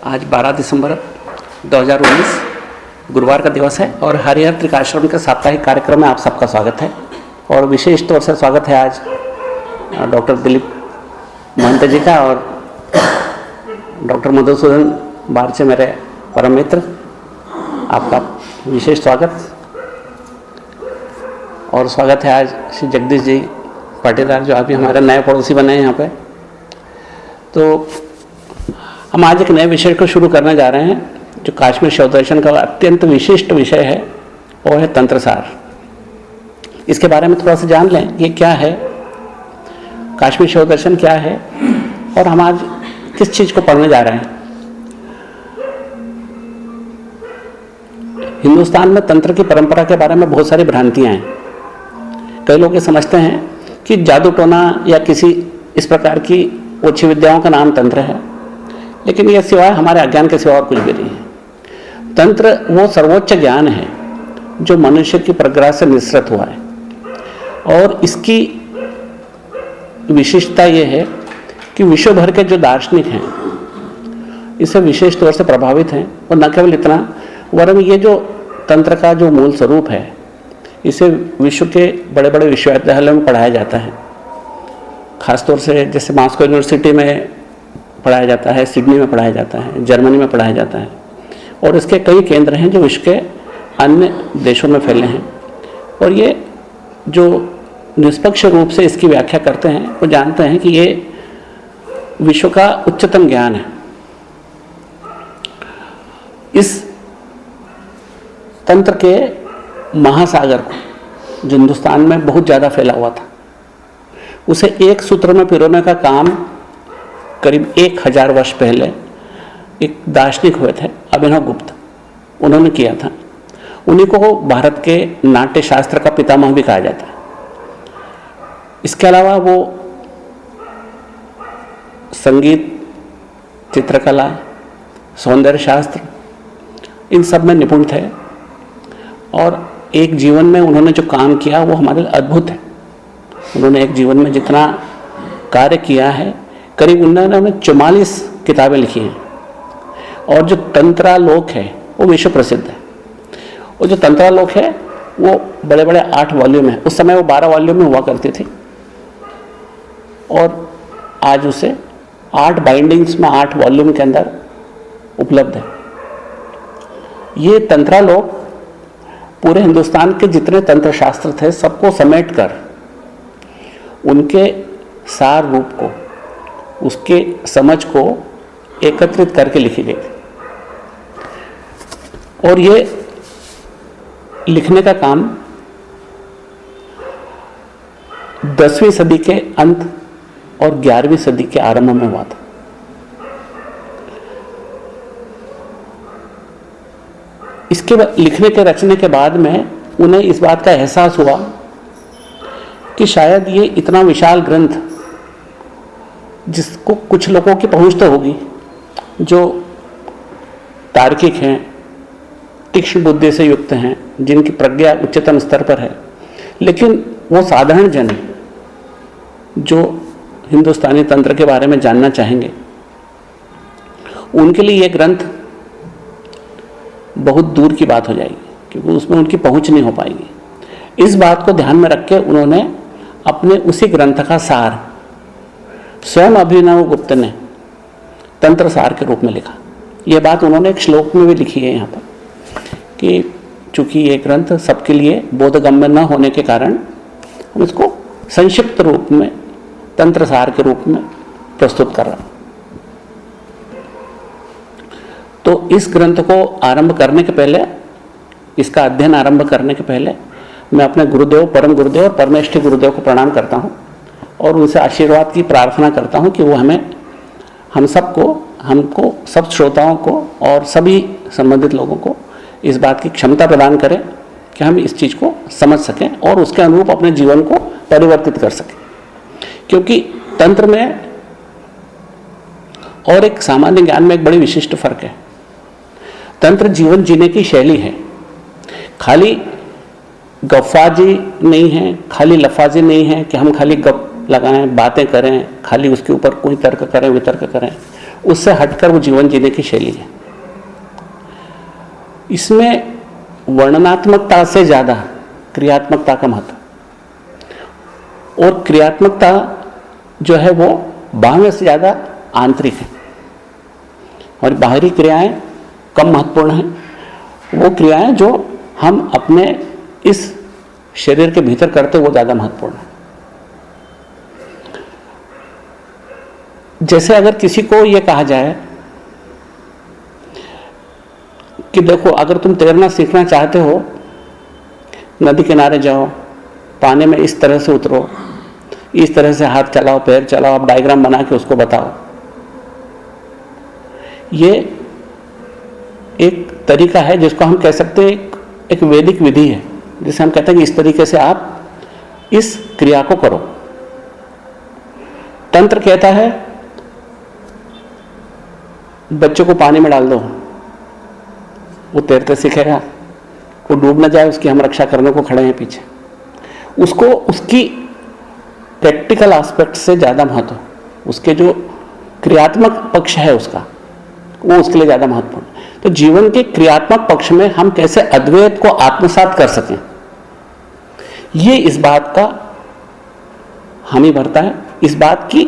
आज 12 दिसंबर 2019 गुरुवार का दिवस है और हरिहर त्रिकाश्रम के साप्ताहिक कार्यक्रम में आप सबका स्वागत है। और विशेष तौर से स्वागत है आज डॉक्टर दिलीप महंत जी का और डॉक्टर मधुसूदन बारचे मेरे परम मित्र, आपका विशेष स्वागत। और स्वागत है आज श्री जगदीश जी पाटीदार जो अभी हमारे नए पड़ोसी बने हैं यहाँ पे। तो हम आज एक नए विषय को शुरू करने जा रहे हैं जो काश्मीर शैव दर्शन का अत्यंत विशिष्ट विषय है, वो है तंत्रसार। इसके बारे में थोड़ा सा जान लें, ये क्या है, काश्मीर शैव दर्शन क्या है और हम आज किस चीज़ को पढ़ने जा रहे हैं। हिंदुस्तान में तंत्र की परंपरा के बारे में बहुत सारी भ्रांतियां हैं। कई लोग ये समझते हैं कि जादू टोना या किसी इस प्रकार की ओछी विद्याओं का नाम तंत्र है, लेकिन यह सिवाय हमारे अज्ञान के सिवा और कुछ भी नहीं है। तंत्र वो सर्वोच्च ज्ञान है जो मनुष्य की प्रज्ञा से निसृत हुआ है और इसकी विशिष्टता यह है कि विश्व भर के जो दार्शनिक हैं इससे विशेष तौर से प्रभावित हैं। और न केवल इतना, वरन ये जो तंत्र का जो मूल स्वरूप है इसे विश्व के बड़े बड़े विश्वविद्यालयों में पढ़ाया जाता है। खासतौर से जैसे मॉस्को यूनिवर्सिटी में पढ़ाया जाता है, सिडनी में पढ़ाया जाता है, जर्मनी में पढ़ाया जाता है और इसके कई केंद्र हैं जो विश्व के अन्य देशों में फैले हैं। और ये जो निष्पक्ष रूप से इसकी व्याख्या करते हैं वो जानते हैं कि ये विश्व का उच्चतम ज्ञान है। इस तंत्र के महासागर को जो हिंदुस्तान में बहुत ज़्यादा फैला हुआ था उसे एक सूत्र में पिरोने का काम करीब 1000 वर्ष पहले एक दार्शनिक हुए थे, अभिनव गुप्त, उन्होंने किया था। उन्हीं को भारत के नाट्य शास्त्र का पितामह भी कहा जाता है। इसके अलावा वो संगीत, चित्रकला, सौंदर्य शास्त्र इन सब में निपुण थे और एक जीवन में उन्होंने जो काम किया वो हमारे लिए अद्भुत है। उन्होंने एक जीवन में जितना कार्य किया है, करीब उन्होंने 44 किताबें लिखी हैं और जो तंत्रालोक है वो विश्व प्रसिद्ध है। और जो तंत्रालोक है वो बड़े बड़े 8 वॉल्यूम है, उस समय वो 12 वॉल्यूम में हुआ करती थी और आज उसे 8 बाइंडिंग्स में 8 वॉल्यूम के अंदर उपलब्ध है। ये तंत्रालोक पूरे हिंदुस्तान के जितने तंत्र शास्त्र थे सबको समेटकर उनके सार रूप को, उसके समझ को एकत्रित करके लिखी गई थी। और ये लिखने का काम 10वीं सदी के अंत और 11वीं सदी के आरंभ में हुआ था। इसके लिखने के रचने के बाद में उन्हें इस बात का एहसास हुआ कि शायद ये इतना विशाल ग्रंथ जिसको कुछ लोगों की पहुंच तो होगी जो तार्किक हैं, तीक्ष्ण बुद्धि से युक्त हैं, जिनकी प्रज्ञा उच्चतम स्तर पर है, लेकिन वो साधारण जन जो हिंदुस्तानी तंत्र के बारे में जानना चाहेंगे उनके लिए ये ग्रंथ बहुत दूर की बात हो जाएगी क्योंकि उसमें उनकी पहुंच नहीं हो पाएगी। इस बात को ध्यान में रख के उन्होंने अपने उसी ग्रंथ का सार स्वयं अभिनव गुप्त ने तंत्र सार के रूप में लिखा। यह बात उन्होंने एक श्लोक में भी लिखी है यहाँ पर कि चूंकि ये ग्रंथ सबके लिए बोधगम्य न होने के कारण हम इसको संक्षिप्त रूप में तंत्र सार के रूप में प्रस्तुत कर रहा हूँ। तो इस ग्रंथ को आरंभ करने के पहले, इसका अध्ययन आरंभ करने के पहले मैं अपने गुरुदेव, परम गुरुदेव और परमेष्ठी गुरुदेव को प्रणाम करता हूँ और उनसे आशीर्वाद की प्रार्थना करता हूँ कि वो हमको सब श्रोताओं को और सभी संबंधित लोगों को इस बात की क्षमता प्रदान करें कि हम इस चीज़ को समझ सकें और उसके अनुरूप अपने जीवन को परिवर्तित कर सकें। क्योंकि तंत्र में और एक सामान्य ज्ञान में एक बड़ी विशिष्ट फर्क है। तंत्र जीवन जीने की शैली है, खाली गफ्फाजी नहीं है, खाली लफाजी नहीं है कि हम खाली गप लगाएं, बातें करें, खाली उसके ऊपर कोई तर्क करें, वितर्क करें। उससे हटकर वो जीवन जीने की शैली है। इसमें वर्णनात्मकता से ज़्यादा क्रियात्मकता का महत्व, और क्रियात्मकता जो है वो बाह्य से ज़्यादा आंतरिक है, और बाहरी क्रियाएं कम महत्वपूर्ण हैं। वो क्रियाएं जो हम अपने इस शरीर के भीतर करते वो ज़्यादा महत्वपूर्ण है। जैसे अगर किसी को ये कहा जाए कि देखो, अगर तुम तैरना सीखना चाहते हो, नदी किनारे जाओ, पानी में इस तरह से उतरो, इस तरह से हाथ चलाओ, पैर चलाओ, आप डायग्राम बना के उसको बताओ। ये एक तरीका है जिसको हम कह सकते हैं एक वैदिक विधि है, जिसे हम कहते हैं कि इस तरीके से आप इस क्रिया को करो। तंत्र कहता है बच्चों को पानी में डाल दो, वो तैरते सीखेगा, वो डूब ना जाए उसकी हम रक्षा करने को खड़े हैं पीछे। उसको उसकी प्रैक्टिकल एस्पेक्ट से ज़्यादा महत्व, उसके जो क्रियात्मक पक्ष है उसका, वो उसके लिए ज़्यादा महत्वपूर्ण। तो जीवन के क्रियात्मक पक्ष में हम कैसे अद्वैत को आत्मसात कर सकें, ये इस बात का हामी भरता है, इस बात की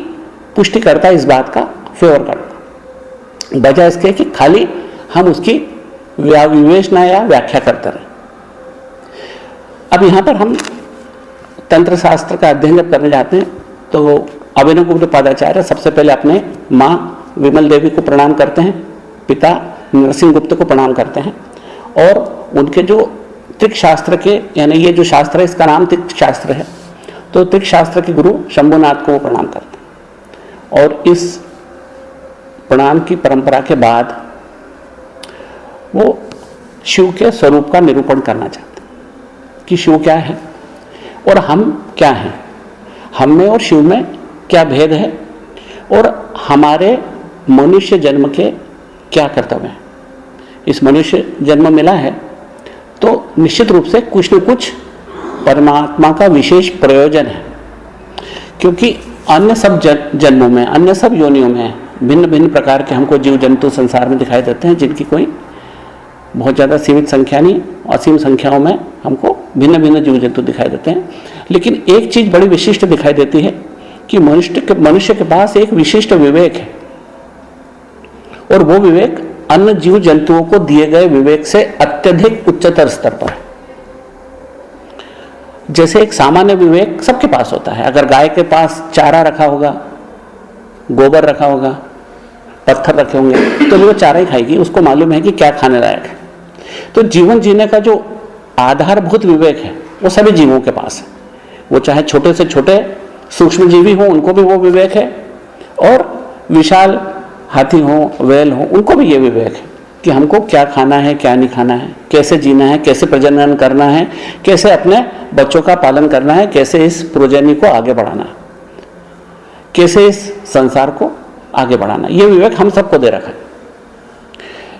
पुष्टि करता है, इस बात का फेवर करता है, बजाय इसके कि खाली हम उसकी विवेचना या व्याख्या करते रहे। अब यहां पर हम तंत्र शास्त्र का अध्ययन जब करने जाते हैं तो अभिनवगुप्त पादाचार्य सबसे पहले अपने माँ विमल देवी को प्रणाम करते हैं, पिता नरसिंह गुप्त को प्रणाम करते हैं, और उनके जो त्रिक शास्त्र के, यानी ये जो शास्त्र है इसका नाम त्रिक शास्त्र है, तो त्रिक शास्त्र के गुरु शंभुनाथ को वो प्रणाम करते हैं। और इस प्रणाम की परंपरा के बाद वो शिव के स्वरूप का निरूपण करना चाहते हैं कि शिव क्या है और हम क्या हैं, हम में और शिव में क्या भेद है, और हमारे मनुष्य जन्म के क्या कर्तव्य हैं। इस मनुष्य जन्म मिला है तो निश्चित रूप से कुछ न कुछ परमात्मा का विशेष प्रयोजन है, क्योंकि अन्य सब जन्मों में, अन्य सब योनियों में भिन्न भिन्न प्रकार के हमको जीव जंतु संसार में दिखाई देते हैं, जिनकी कोई बहुत ज़्यादा सीमित संख्या नहीं, असीम संख्याओं में हमको भिन्न भिन्न जीव जंतु दिखाई देते हैं। लेकिन एक चीज़ बड़ी विशिष्ट दिखाई देती है कि मनुष्य के पास एक विशिष्ट विवेक है, और वो विवेक अन्य जीव जंतुओं को दिए गए विवेक से अत्यधिक उच्चतर स्तर पर है। जैसे एक सामान्य विवेक सबके पास होता है, अगर गाय के पास चारा रखा होगा, गोबर रखा होगा, पत्थर रखे होंगे, तो वो चारा ही खाएगी, उसको मालूम है कि क्या खाने लायक है। तो जीवन जीने का जो आधारभूत विवेक है वो सभी जीवों के पास है, वो चाहे छोटे से छोटे सूक्ष्म जीवी हो उनको भी वो विवेक है, और विशाल हाथी हो, वैल हो, उनको भी ये विवेक है कि हमको क्या खाना है, क्या नहीं खाना है, कैसे जीना है, कैसे प्रजनन करना है, कैसे अपने बच्चों का पालन करना है, कैसे इस प्रोजेनी को आगे बढ़ाना है, कैसे इस संसार को आगे बढ़ाना। ये विवेक हम सबको दे रखा है।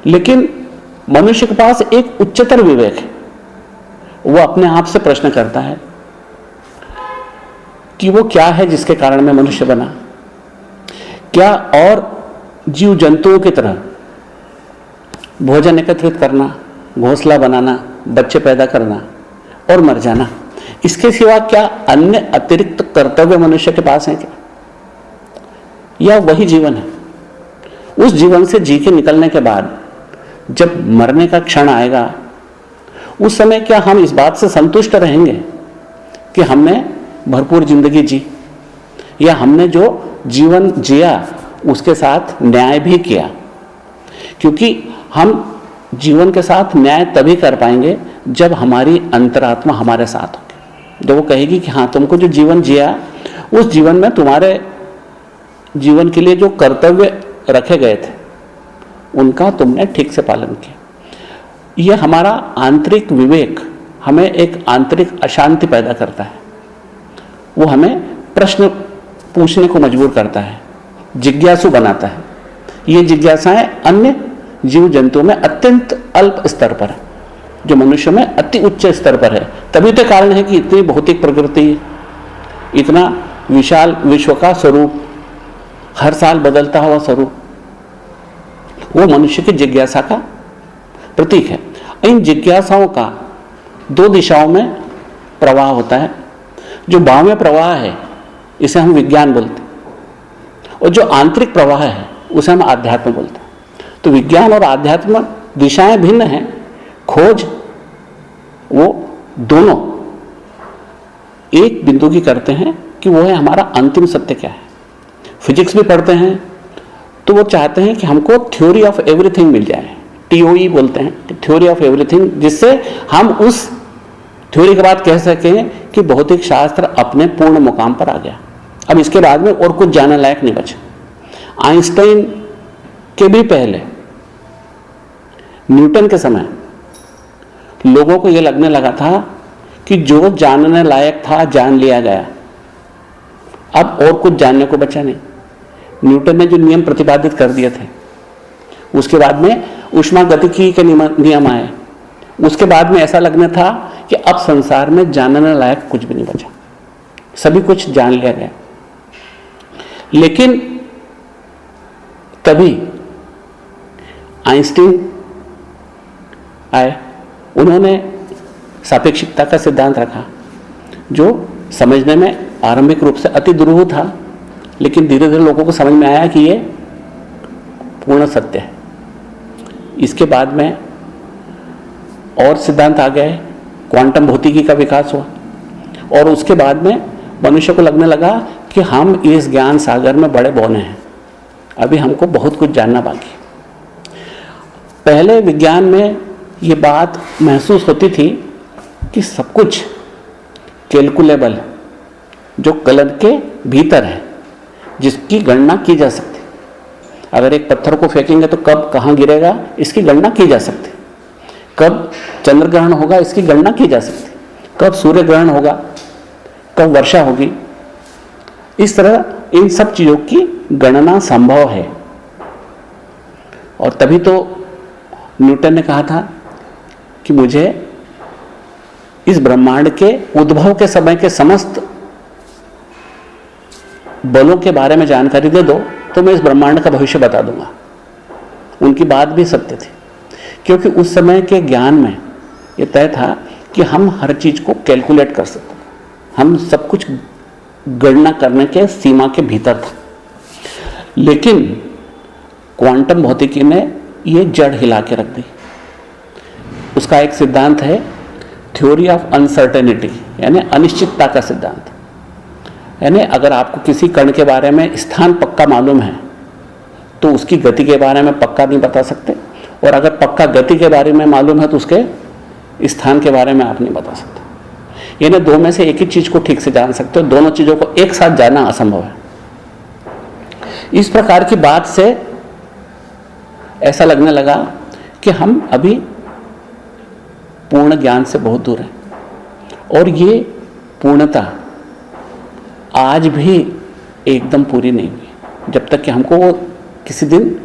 लेकिन मनुष्य के पास एक उच्चतर विवेक है, वो अपने आप से प्रश्न करता है कि वो क्या है जिसके कारण मैं मनुष्य बना। क्या और जीव जंतुओं की तरह भोजन एकत्रित करना, घोंसला बनाना, बच्चे पैदा करना और मर जाना, इसके सिवा क्या अन्य अतिरिक्त कर्तव्य मनुष्य के पास हैं क्या? या वही जीवन है? उस जीवन से जी के निकलने के बाद जब मरने का क्षण आएगा, उस समय क्या हम इस बात से संतुष्ट रहेंगे कि हमने भरपूर जिंदगी जी, या हमने जो जीवन जिया उसके साथ न्याय भी किया? क्योंकि हम जीवन के साथ न्याय तभी कर पाएंगे जब हमारी अंतरात्मा हमारे साथ होगी, जब वो कहेगी कि हाँ, तुमको जो जीवन जिया उस जीवन में तुम्हारे जीवन के लिए जो कर्तव्य रखे गए थे उनका तुमने ठीक से पालन किया। यह हमारा आंतरिक विवेक हमें एक आंतरिक अशांति पैदा करता है, वो हमें प्रश्न पूछने को मजबूर करता है, जिज्ञासु बनाता है। ये जिज्ञासाएं अन्य जीव जंतुओं में अत्यंत अल्प स्तर पर है, जो मनुष्य में अति उच्च स्तर पर है। तभी तो कारण है कि इतनी भौतिक प्रकृति, इतना विशाल विश्व का स्वरूप, हर साल बदलता हुआ स्वरूप, वो मनुष्य की जिज्ञासा का प्रतीक है। इन जिज्ञासाओं का दो दिशाओं में प्रवाह होता है। जो बाह्य प्रवाह है इसे हम विज्ञान बोलते हैं, और जो आंतरिक प्रवाह है उसे हम आध्यात्म बोलते हैं। तो विज्ञान और आध्यात्म दिशाएं भिन्न हैं, खोज वो दोनों एक बिंदु की करते हैं कि वो है हमारा अंतिम सत्य क्या है। फिजिक्स भी पढ़ते हैं तो वो चाहते हैं कि हमको थ्योरी ऑफ एवरीथिंग मिल जाए, TOE बोलते हैं, थ्योरी ऑफ एवरीथिंग, जिससे हम उस थ्योरी के बाद कह सकें कि भौतिक शास्त्र अपने पूर्ण मुकाम पर आ गया, अब इसके बाद में और कुछ जानने लायक नहीं बचा। आइंस्टाइन के भी पहले, न्यूटन के समय लोगों को यह लगने लगा था कि जो जानने लायक था जान लिया गया, अब और कुछ जानने को बचा नहीं। न्यूटन ने जो नियम प्रतिपादित कर दिए थे, उसके बाद में ऊष्मागतिकी के नियम आए, उसके बाद में ऐसा लगने था कि अब संसार में जानने लायक कुछ भी नहीं बचा, सभी कुछ जान लिया गया। लेकिन तभी आइंस्टीन आए, उन्होंने सापेक्षिकता का सिद्धांत रखा, जो समझने में आरंभिक रूप से अति दुरूह था, लेकिन धीरे धीरे लोगों को समझ में आया कि ये पूर्ण सत्य है। इसके बाद में और सिद्धांत आ गए, क्वांटम भौतिकी का विकास हुआ, और उसके बाद में मनुष्य को लगने लगा कि हम इस ज्ञान सागर में बड़े बौने हैं, अभी हमको बहुत कुछ जानना बाकी। पहले विज्ञान में ये बात महसूस होती थी कि सब कुछ कैलकुलेबल है, जो कलम के भीतर है, जिसकी गणना की जा सकती। अगर एक पत्थर को फेंकेंगे तो कब कहाँ गिरेगा इसकी गणना की जा सकती, कब चंद्र ग्रहण होगा इसकी गणना की जा सकती, कब सूर्य ग्रहण होगा, कब वर्षा होगी। इस तरह इन सब चीज़ों की गणना संभव है। और तभी तो न्यूटन ने कहा था कि मुझे इस ब्रह्मांड के उद्भव के समय के समस्त बलों के बारे में जानकारी दे दो तो मैं इस ब्रह्मांड का भविष्य बता दूंगा। उनकी बात भी सत्य थी, क्योंकि उस समय के ज्ञान में यह तय था कि हम हर चीज को कैलकुलेट कर सकते, हम सब कुछ गणना करने के सीमा के भीतर था। लेकिन क्वांटम भौतिकी ने ये जड़ हिला के रख दी। उसका एक सिद्धांत है थ्योरी ऑफ अनसर्टेनिटी, यानी अनिश्चितता का सिद्धांत। यानी अगर आपको किसी कण के बारे में स्थान पक्का मालूम है तो उसकी गति के बारे में पक्का नहीं बता सकते, और अगर पक्का गति के बारे में मालूम है तो उसके स्थान के बारे में आप नहीं बता सकते। यानी दो में से एक ही चीज को ठीक से जान सकते हो, दोनों चीजों को एक साथ जानना असंभव है। इस प्रकार की बात से ऐसा लगने लगा कि हम अभी पूर्ण ज्ञान से बहुत दूर हैं, और ये पूर्णता आज भी एकदम पूरी नहीं हुई, जब तक कि हमको वो किसी दिन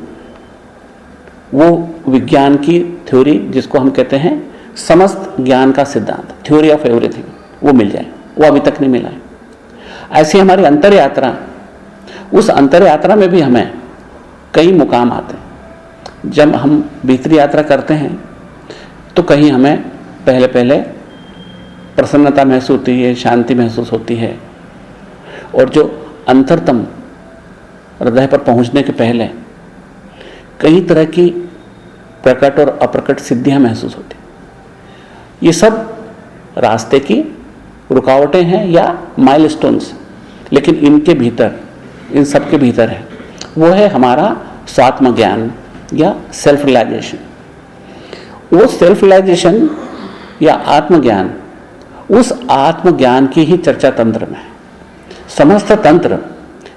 वो विज्ञान की थ्योरी, जिसको हम कहते हैं समस्त ज्ञान का सिद्धांत, थ्योरी ऑफ एवरीथिंग, वो मिल जाए। वो अभी तक नहीं मिला है। ऐसी हमारी अंतर यात्रा, उस अंतर यात्रा में भी हमें कई मुकाम आते हैं। जब हम भीतरी यात्रा करते हैं तो कहीं हमें पहले पहले प्रसन्नता महसूस होती है, शांति महसूस होती है, और जो अंतरतम हृदय पर पहुंचने के पहले कई तरह की प्रकट और अप्रकट सिद्धियां महसूस होती। ये सब रास्ते की रुकावटें हैं या माइलस्टोन्स, लेकिन इनके भीतर, इन सब के भीतर है वो है हमारा स्वात्म ज्ञान या सेल्फ रियलाइजेशन। वो सेल्फ रियलाइजेशन या आत्मज्ञान, उस आत्मज्ञान की ही चर्चा तंत्र में है। समस्त तंत्र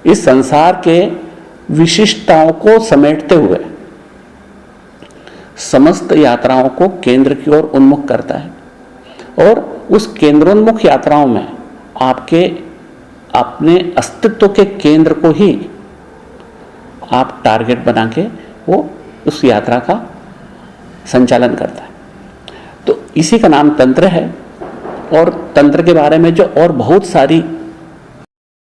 इस संसार के विशिष्टताओं को समेटते हुए समस्त यात्राओं को केंद्र की ओर उन्मुख करता है, और उस केंद्रोन्मुख यात्राओं में आपके अपने अस्तित्व के केंद्र को ही आप टारगेट बना के वो उस यात्रा का संचालन करता है। तो इसी का नाम तंत्र है। और तंत्र के बारे में जो और बहुत सारी